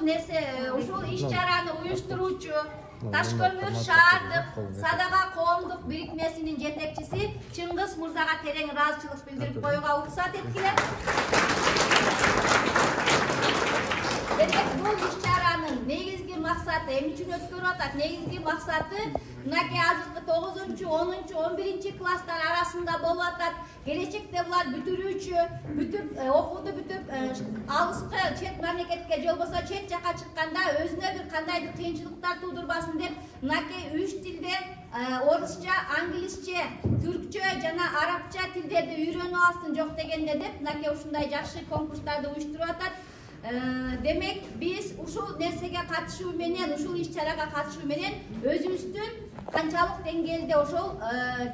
нерсе, ушул иш-чараны уюштуруучу Ташкөлмүр шаардык Садака коомдук бирикмесинин жетекчиси Чыңгыз мырзага терең ыраазычылык билдирип коюуга уруксат эткиле. Демек бул иш-чаранын негизги максаты эмне үчүн өткөрүп атат? Негизги максаты мынакей азыркы 9-10, 11 класстар арасында болуп атат. Келечекте булар бүтүрүүчү, окууду бүтүп, алыскы чет мамлекетке же болбосо чет жака чыкканда өзүнө бир кандайдыр кыйынчылыктар туудурбасын деп, мынакей 3 тилде орусча, англисче, түркчө жана арабча тилдерди үйрөнүп алсын жок дегенде деп, мынакей ушундай жакшы конкурстарды уюштуруп атат. Демек биз ушул нерсеге катышуу менен, ушул иш-чарага катышуу менен өзүбүздүн канчалык деңгээлде ошол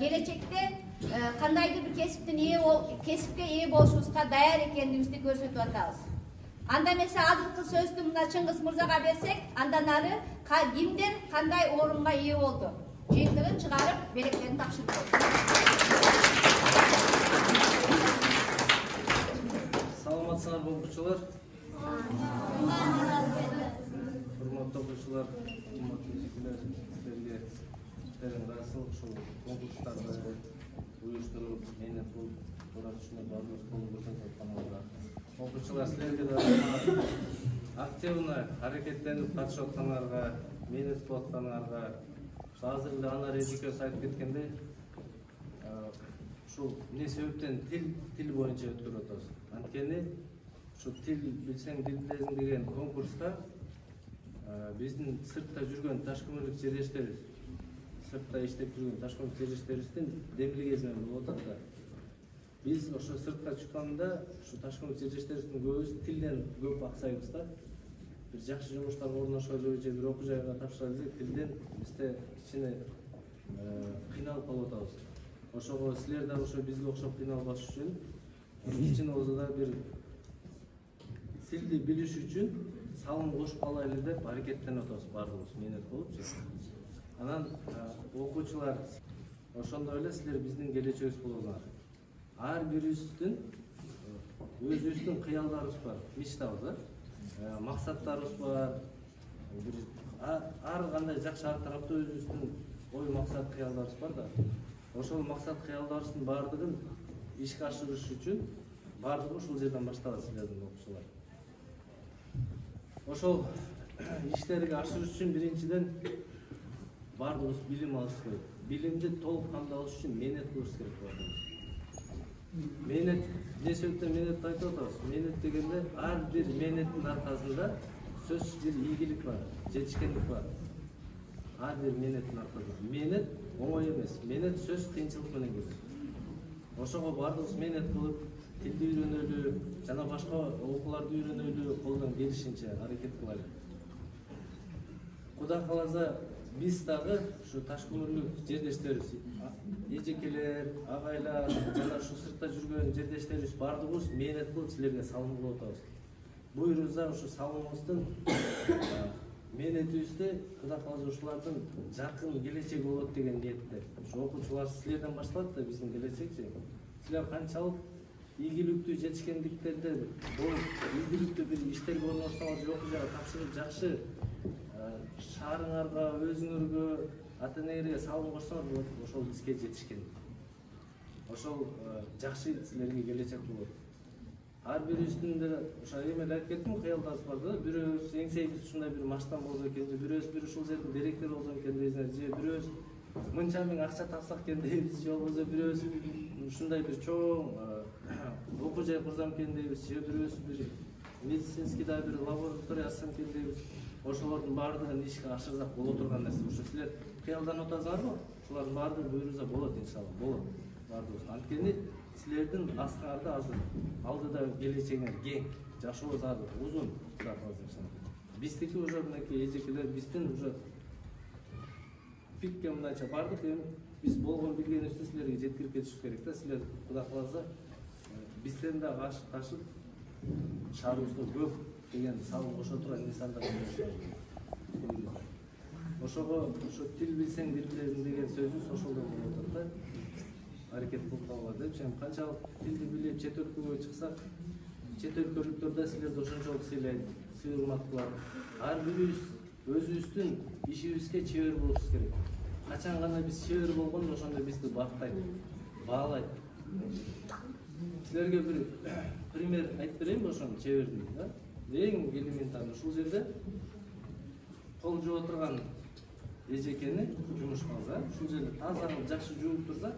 келечекте кандайдыр бир кесипке ээ болушубузга даяр экендигибизди көрсөтүп атабыз. Анда эмесе азыркы сөздү мына Чыңгыз мырзага берсек, андан ары кимдер кандай орунга ээ болду? Жыйынтыгын чыгарып, белектерин тапшырып койду. Саламатсыңарбы окуучулар? Урматтуу окуучулар, урматтуу эжекелер, силерге терең ыраазычылык ушул конкурстарды уюштуруп, менен бул уюштурушуна бардыгыбыз кол көрсөтүп атканыңызга. Окуучулар, силерге да активный аракеттенип катышып атканыңарга, менен кылып атканыңарга, азыр эле Анар эжекебиз айтып кеткендей, ушул эмне себептен тил боюнча өткөрүп атабыз. Анткени şu til bilsen dil bilesиң деген конкурска биздин сыртта жүргөн ташкөмүрлүк жерлештерибиз, сыртта иштеп жүргөн ташкөмүрлүк жерлештерибиздин демилгеси менен болуп атат да. Биз ошо сыртка чыкканда ушу ташкөмүрлүк жерлештерибиздин көбүсү тилден көп аксайбыз да. Бир жакшы жумуштарга орношолу же бир окуу жайга тапшыра билсек, тилден бизде кичине кыйналып калып атабыз. Ошого силер да ошо бизге окшоп кыйналбаш үчүн кичине болсо да бир тилди билиш үчүн салым кошуп калайлы деп аракеттенип атабыз баардыгыбыз менет болупчу. Анан окуучулар, ошондой эле силер биздин келечегибиз болосуңар. Ар бирибиздин өзүбүздүн кыялдарыбыз бар, мечтабыз, максаттарыбыз бар. Ар кандай жакшы ар тарапта өзүбүздүн ой максат кыялдарыбыз бар да. Ошол максат кыялдарыбыздын баардыгын ишке ашырыш үчүн баардыгы ушул жерден башталат силердин окуучулар. Ошол иштерге ашырыш үчүн биринчиден баардыгыбыз билим алыш керек. Билимди толук кандуу алыш үчүн менет кылыш керек болот. Менет, эмне себептен менет айтып атабыз? Менет дегенде ар бир менеттин аркасында сөзсүз бир ийгилик бар, жетишкендик бар. Ар бир менеттин аркасында. Менет оңой эмес. Менет сөз кыйынчылык менен келет. Ошого баардыгыбыз менет кылып, тилди үйрөнөлү, жана башка окууларды үйрөнөлү, колдон келишинче аракет кылайлы. Кудай кааласа, биз дагы ушу ташкөмүрлүк жердештерибиз, эжекелер, агайлар, жана ушу сыртта жүргөн жердештерибиз баардыгыбыз менет кылып силерге салым кылып атабыз. Буйруза ушу салымыбыздын менетибизде Кудай кааласа ушулардын жаркын келечеги болот деген ниетте. Ушу окуучулар силерден башталат да биздин келечекчи. Силер канчалык ийгиликтүү жетишкендиктерде болуп, ийгиликтүү бир иштерге орношсоңор, окуу жайга тапшырып жакшы шаарыңарга, өзүңөргө, ата-энеңерге салым кошсоңор, ошол бизге жетишкен. Ошол жакшы силерге келечек болот. Ар бирибиздин да ошо эме айтып кеттим, кыялдарыбыз бар да. Бирөөбүз эңсейбиз ушундай бир маштан болсо экен, бирөөбүз бир ушул жердин директор болсо экен дейбиз, же бирөөбүз мынча миң акча тапсак экен дейбиз, же болбосо бирөөбүз ушундай бир чоң окуу жай курсам экен дейбиз, же бирөөбүз бир медицинский да бир лаборатория ачсам экен дейбиз. Ошолордун баардыгын ишке ашырсак боло турган нерсе. Ушу силер кыялданып атасыңарбы? Ушулардын баардыгы буйруза болот иншалла, болот. Баардыгы. Анткени силердин астыңарда азыр алдыда келечегиңер кең, жашообуз азыр узун, Кудай кааласа. Биздики уже мынакей эжекелер биздин уже пикке мындайча бардык, эми биз болгон билгенибизди силерге жеткирип кетишибиз керек да. Силер Кудай кааласа бизден да ашып шаарыбызга көп деген салым кошо турган инсандар болушат. Ошого ошо тил билсең дил билесиң деген сөзүбүз ошолдон болуп атат да. Аракет кылып калгыла депчи, канчалык тилди билип чет өлкөгө чыксак, чет өлкөлүктөр да силерди ошончолук сыйлайт. сый урматтуулар, ар бирибиз өзүбүздүн ишибизге чебер болушубуз керек. Качан гана биз чебер болгондо ошондо бизди бактайт, баалайт. Силерге бир пример айтып берейинби ошонун чебердин, да? Эң элементарный ушул жерде кол жууп отурган эжекени жумушка алса, ушул жерде таза жакшы жууп турса,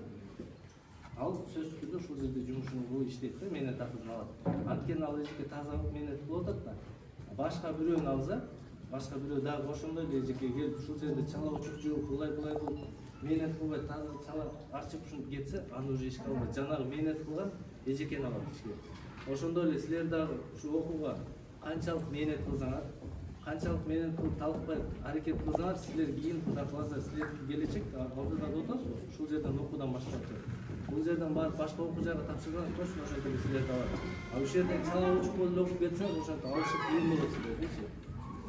ал сөзсүз түрдө ушул жерде жумушун кылып иштейт да, мээнет акысын алат. Анткени ал эжеке таза мээнет кылып атат да. Башка бирөөнү алса, башка бирөө дагы ошондой эле эжеке келип ушул жерде чала учуп жууп, булай кылып мээнет кылбай таза чала арчып ушинтип кетсе, аны уже ишке албайт. Жанагы мээнет кылган эжекени алат ишке. Ошондой эле силер дагы ушу окууга канчалык мээнет кылсаңар, канчалык мээнет кылып талыкпай аракет кылсаңар, силер кийин Кудай кааласа силердин келечек алдыда отосузбу? Ушул жерден окуудан баштап бул жерден барып башка окуу жайга тапшырсаңар, точно ошентип силерди алат. А ушул жерден чала учуп эле окуп кетсеңер, ошентип алышып кыйын болот силердечи.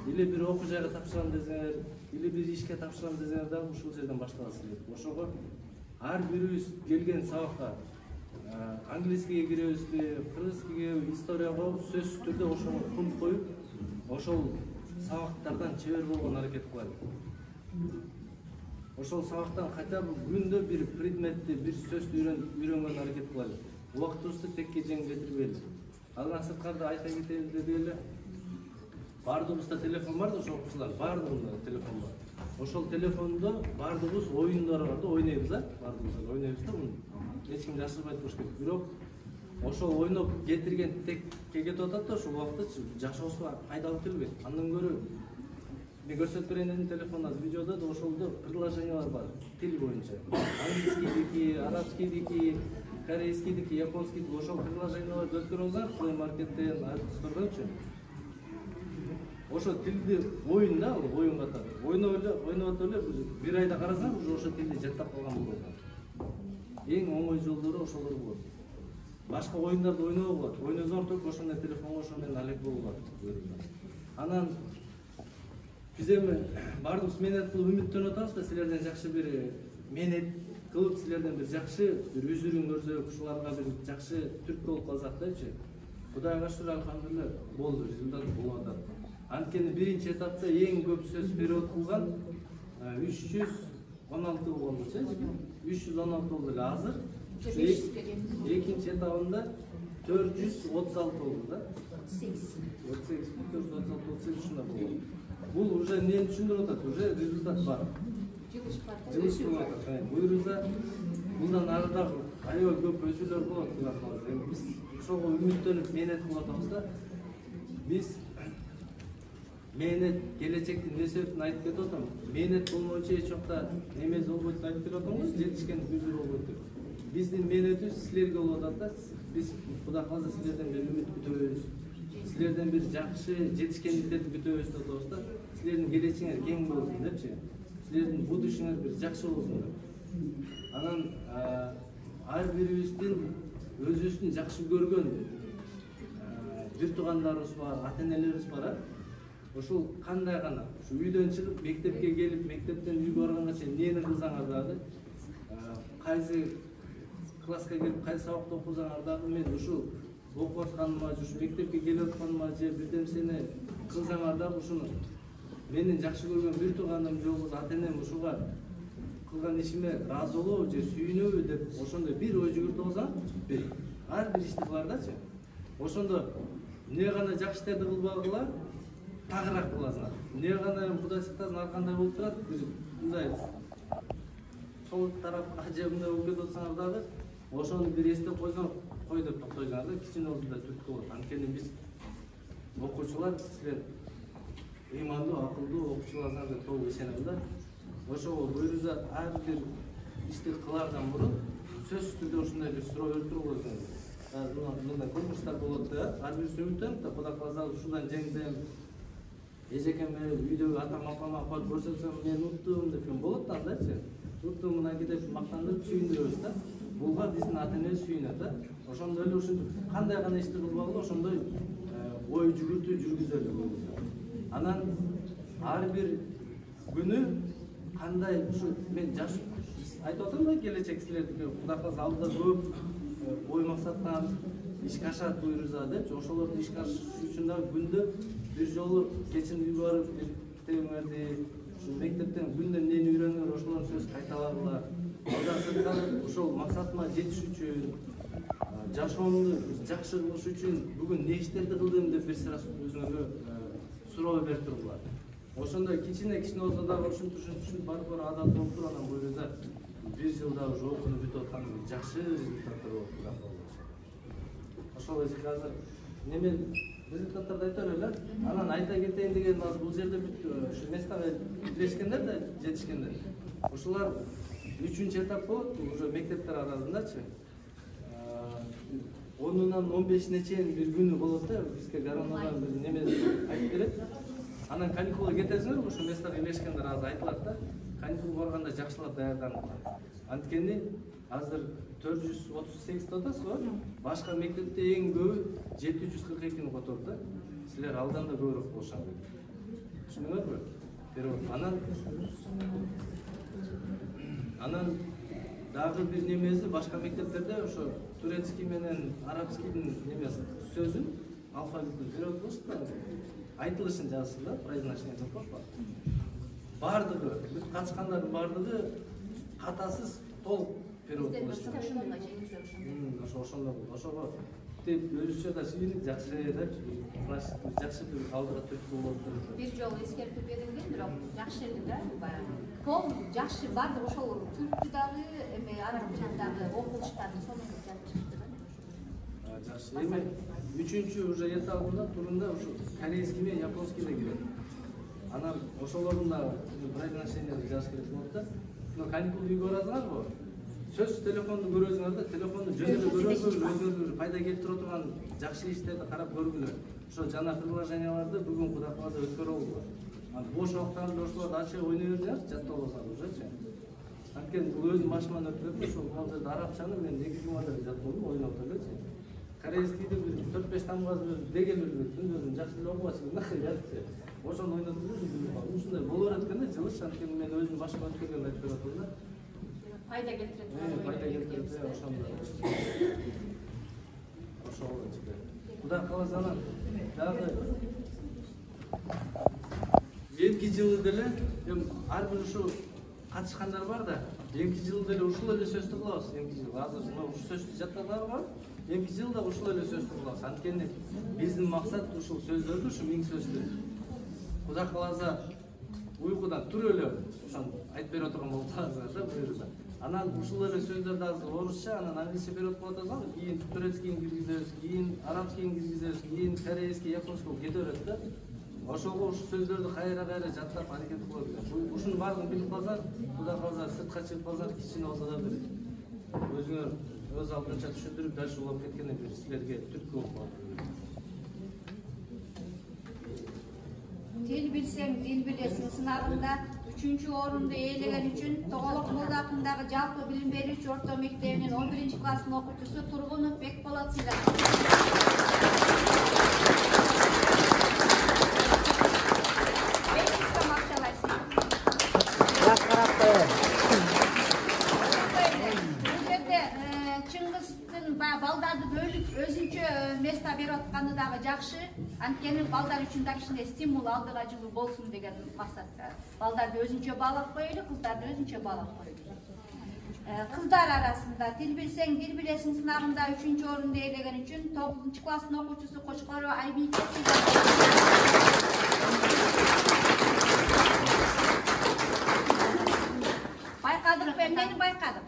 Или бир окуу жайга тапшырам десеңер, или бир ишке тапшырам десеңер дагы ушул жерден башталасыздар. Ошого ар бирибиз келген сабакка английскийге киребизби, кыргызскийге, историяга сөзсүз түрдө ошого кум коюп, ошол сабактардан чебер болгон аракет кылайлы. Ошол сабактан хотя бы күндө бир предметти, бир сөздү үйрөнгөн аракет кылайлы. Убактыбызды текке жеңилдетирбейли. Андан сырткары айта кетебиз деди эле. Бардыгыбызда телефон бар да, ошол окуучулар бардыгында телефон бар. Ошол телефондо бардыгыбыз оюндар бар да, ойнойбуз да, бардыгыбыз ойнойбуз да муну. Эч ким жашырбайт болуш керек. Бирок ошол ойноп кетирген текке кетип атат да, ошол убактычы жашоосуна пайда алып келбейт. Андан көрө мен көрсөтүп берейин дедим телефондо, видеодо да ошолдо приложениялар бар, тил боюнча. Английскийдики, арабскийдики, корейскийдики, японскийдики, ошол приложенияларды өткөрүп алсаңар, Play Market'тен, Store'дончу. Ошо тилди оюн да, оюн катары. Ойноп эле бир айда карасаң, уже ошо тилди жаттап калган болот. Эң оңой жолдору ошолор болот. Башка оюндарды ойноо болот. Ойносоң только ошондой телефонго ошо менен алек болот. Анан биз эми бардыгыбыз мээнет кылып үмүттөнүп атабыз да, силерден жакшы бир мээнет кылып, силерден бир жакшы бир үзүрүн көрсөк, ушуларга бир жакшы түрткү болуп калсак дечи. Кудайга шүкүр, алхамдулилла, болду, результат болуп атат. Анткени биринчи этапта эң көп сөз перевод кылган 316 болгончу, 316 болду эле азыр. Экинчи этабында 436 болду да. 38 ушундай болду. Бул уже эмнени түшүндүрүп атат? Уже результат бар. Жылыш болуп атат. Буюрса, мындан ары дагы аябай көп өзүлөр болот, Кудай кааласа. Биз ошого үмүттөнүп мээнет кылып атабыз да. Биз мээнет келечектин эмне себептен айтып кетип атам? Мээнет болмойчу эч убакта эмес болбойт деп айтып берип атам го, жетишкен күзү болбойт деп. Биздин мээнетибиз силерге болуп атат да. Биз Кудай кааласа силерден бир үмүт күтөбүз. Силерден бир жакшы жетишкендиктерди күтөбүз деп атабыз да. Силердин келечегиңер кең болсун депчи. Силердин будущиңер бир жакшы болсун деп. Анан ар бирибиздин өзүбүздүн жакшы көргөн бир туугандарыбыз бар, ата-энелерибиз бар. Ошол кандай гана ушу үйдөн чыгып мектепке келип, мектептен үйгө барганга чейин эмнени кылсаңар дагы, кайсы класска келип, кайсы сабакты окусаңар дагы, мен ушул окуп атканыма, ушу мектепке келип атканыма же бир нерсени кылсаңар дагы, ушуну менин жакшы көргөн бир тууганым же болбосо ата-энем ушуга кылган ишиме ыраазы болобу же сүйүнөбү деп ошондой бир ой жүгүртүп алсаң, ар бир ишти кылардачы. Ошондо эмне гана жакшы иштерди кылбагыла, тагыраак кыласыңар. Эмне гана Кудай сактасын ар кандай болуп турат, мындай сол тарапка же мындай болуп кетип атсаңар дагы, ошону бир эстеп койсоң, кой деп токтойсуңар да, кичине болсо да түрткү болот. Анткени биз окуучулар, силер ыймандуу, акылдуу окуучуларсыңар деп толук ишенем да. Ошого буюрса ар бир ишти кылаардан мурун сөзсүз түрдө ушундай бир суроо берип туруп койсоңуз. Мындай конкурстар болот да, ар бир үмүттөнүп да, Кудай кааласа ушудан жеңсем, эжекеме үйдөгү атам апама апарып көрсөтсөм, мен уттум деп болот да, андачы. Уттум мына кетип мактанып сүйүндүрөбүз да. Буга биздин ата-энебиз сүйүнөт да. Ошондой эле ушинтип кандай гана ишти кылбагыла, ошондой ой жүгүртүү жүргүзөлү. Анан ар бир күнү кандай ушу мен жаш айтып атам да, келечек силердики Кудай кааласа алдыда көп ой максаттан ишке ашат буюрса депчи. Ошолорду ишке ашыш үчүн дагы күндө бир жолу кечинде үйгө барып бир китебин берди. Ушул мектептен күндө эмнени үйрөнгөн ошолордун сөз кайталагыла. Андан сырткары ошол максатыма жетиш үчүн, жашоомду жакшы кылыш үчүн бүгүн не иштерди кылдым деп бир сыра өзүңөргө суроо берип тургула. Ошондой кичине болсо дагы ушинтип бар адат болуп туруп, анан буюрса бир жылда уже окууну бүтүп аткан жакшы результаттар болуп турат. Ошол эчи азыр немен результаттарды айта эле. Анан айта кетейин деген азыр бул жерде бүт ушу местага биришкендер да жетишкендер. Ушулар 3-чү этап болот, уже мектептер арасындачы. 10-нан 15-не чейин бир күнү болот да, бизге гармондон бир неме айтып берет. Анан каникулга кетесиңер, ушу местага биришкендер азыр айтылат да. Каникул барганда жакшылап даярданыңар. Анткени азыр 438 атасызбы? Башка мектепте эң көбү 742-ни которду да. Силер алдан да көбүрөөк болушат. Түшүндүңөрбү? Анан дагы бир немеси башка мектептерде ошо турецкий менен арабскийдин немеси сөзүн алфавитин перевод кылышты. Айтылышын жазышты да, произношение деп коет. Бардыгы, бүт катышкандардын бардыгы катасыз толук перевод кылышты. Ошого деп өзүчө да сүйүнүп жакшы деп, жакшы бир алдыга түрткү болуп турду. Бир жолу эскертип берилген, бирок жакшы эле да, баягы. Пол жакшы бардык ошол түркчү дагы, эме арабчан дагы окулуштардын сонун жазып чыкты да. Жакшы. Эми 3-чү уже этабында турунда ушу корейский менен японский да кирет. Анан ошолордун да произношенияларды жазыш керек болот да. Но каникул үйгө барасыңарбы? Сөз телефонду көрөсүңөр да, телефонду жөнүндө көрөсүңөр, өзүңөргө пайда келтире турган жакшы иштерди карап көргүлөр. Ошо жана приложенияларды бүгүн Кудай кааласа өткөрө болот. Бош убактарыңызда ошолорду ачып ойной бериңер, жаттап алсаңыз ужачы. Анткени бул өзүм башыман өтүп кетти, ошол мазерде арабчаны мен 2 жумада жаттадым, ойноп элечи. Корейскийди 4-5 тамга дегел билбейтин, өзүм жакшы эле окубачы нахыятчы. Ошону ойнотуп жүрдүм. Ушундай боло берет экен да, жылыш, анткени мен өзүм башыман өтүп кеткенди айтып бератам да. Пайда келтирет. Пайда келтирет, ошондой. Ошол ичинде. Кудай кааласа анан дагы эмки жылы деле ар бир ушу катышкандар бар да. Эмки жылы деле ушул эле сөздү кылабыз. Эмки жыл азыр ушу сөздү жаттадыгар. Эмки жылда ушул эле сөздү кылабыз. Анткени биздин максат ушул сөздөрдү, ушу 1000 сөздү. Кудай кааласа уйкудан туруп эле ошону айтып берип турган болуп каласыңар да буюрса. Анан ушул эле сөздөрдү азыр орусча, анан англисче перевод кылып атасыңар, кийин турецкийин киргизебиз, кийин арабскийин киргизебиз, кийин корейский, японский болуп кете берет да. Ошого ушу сөздөрдү кайра жаттап аракет кылып атат. Ушунун баарын билип калсаң, Кудай кааласа сыртка чыгып калсаң, кичине болсо да бир өзүңөр өз алдынча түшүндүрүп дальше улап кеткенде бир силерге түрткү болуп калат. Дил билсең, дил билесиң сынагында 3-чү орунду ээлеген үчүн Тоголок Молда атындагы жалпы билим берүүчү орто мектебинин 11-чи класстын окуучусу Тургунов Бекболот сыйланды. Балдарды бөлүп өзүнчө место берип атканы дагы жакшы. Анткени балдар үчүн да кичине стимул алдыга жылуу болсун деген максатта. Балдарды өзүнчө баалап коелу, кыздарды өзүнчө баалап коелу. Кыздар арасында тил билсең, дил билесиң сынагында 3-чү орунду ээлеген үчүн 9-чы класстын окуучусу Кочкоро Айбике сыйланды. Байкадык, эмнени байкадык?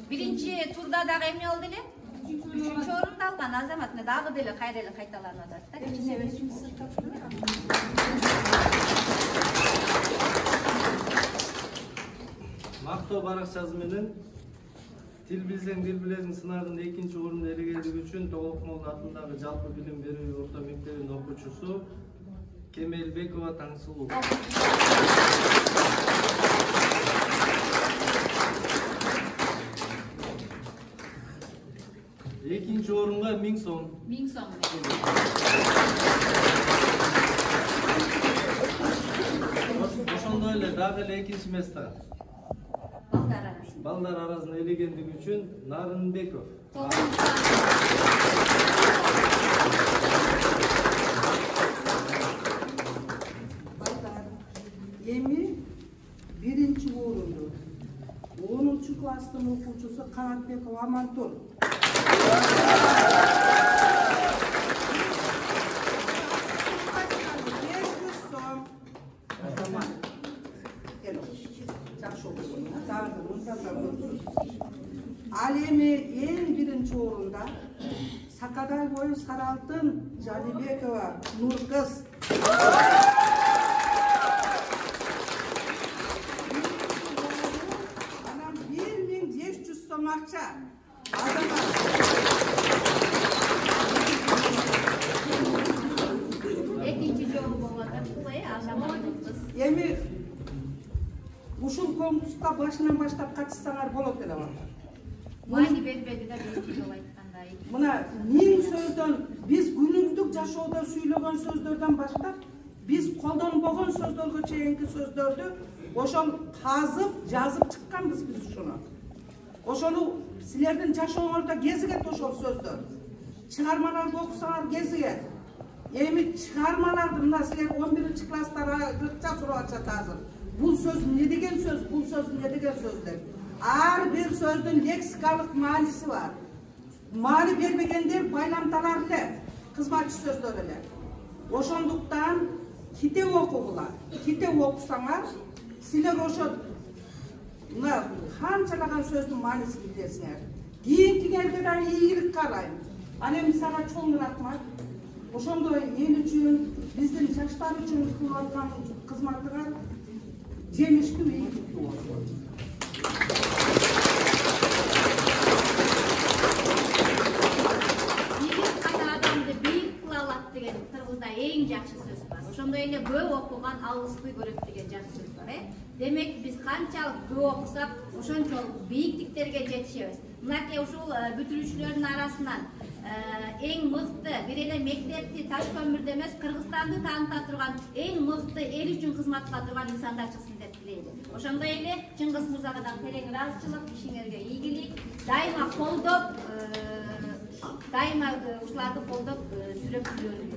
Биринчи турда дагы эмне болду эле? 3-чү орунду алган Азамат дагы деле кайра эле кайталанып атат да. Мактоо баракчасы менен тил билсең, дил билесиң сынагында 2-чи орунду ээлегендиги үчүн Тоголок Молда атындагы жалпы билим берүү орто мектебинин окуучусу Кемелбекова Таңсулуу. 2-нчи орунга 1000 сом. 1000 сом. Ошондой эле дагы эле 2-нчи место. Балдар арасында ээлегендиги үчүн Нарынбеков. эми биринчи орунду 10-класстын окуучусу Канатбеков Амантур. Ал эми эң биринчи орунда Сакадай бою Саралтын Жалибекова Нуркыз. Анан 1500 сом акча. Экинчи жолу болуп атат булай, ашамадыңыз. Эми ушул конкурска башынан баштап катышсаңар болот эле бар. Мани бербеди да биринчи жолу айткандай. Мына 1000 сөздөн биз күнүмдүк жашоодо сүйлөгөн сөздөрдөн баштап биз колдонбогон сөздөргө чейинки сөздөрдү ошол казып, жазып чыкканбыз биз ушуну. Ошону силердин жашооңордо кезигет ошол сөздөр. Чыгармаларды окусаңар кезигет. Эми чыгармаларды мына силер 11-класстарга сурап атышат азыр. Бул сөз эмне деген сөз, бул сөз эмне деген сөз деп. Ар бир сөздүн лексикалык мааниси бар. Маани бербегендер байламталар эле, кызматчы сөздөр эле. Ошондуктан китеп окугула. Китеп окусаңар, силер ошо мына канчалаган сөздүн маанисин билесиңер. Кийинкилерге да ийгилик каалайм. Ана эми сага чоң рахмат. Ошондой эл үчүн, биздин жаштар үчүн кылып аткан кызматыңар жемиштүү, ийгиликтүү болсун. Деген кыргызда эң жакшы сөз бар. Ошондой эле көп окуган алысты көрөт деген жакшы сөз бар. Демек биз канчалык көп окусак, ошончолук бийиктиктерге жетишебиз. Мынакей ушул бүтүрүүчүлөрдүн арасынан эң мыкты бир эле мектепти таш көмүрдө эмес, Кыргызстанды тааныта турган эң мыкты эл үчүн кызмат кыла турган инсандар чыксын деп тилейм. Ошондой эле Чыңгыз мырзага да терең ыраазычылык, ишиңерге ийгилик, дайыма колдоп ушуларды колдоп сүрөп жүрөлү.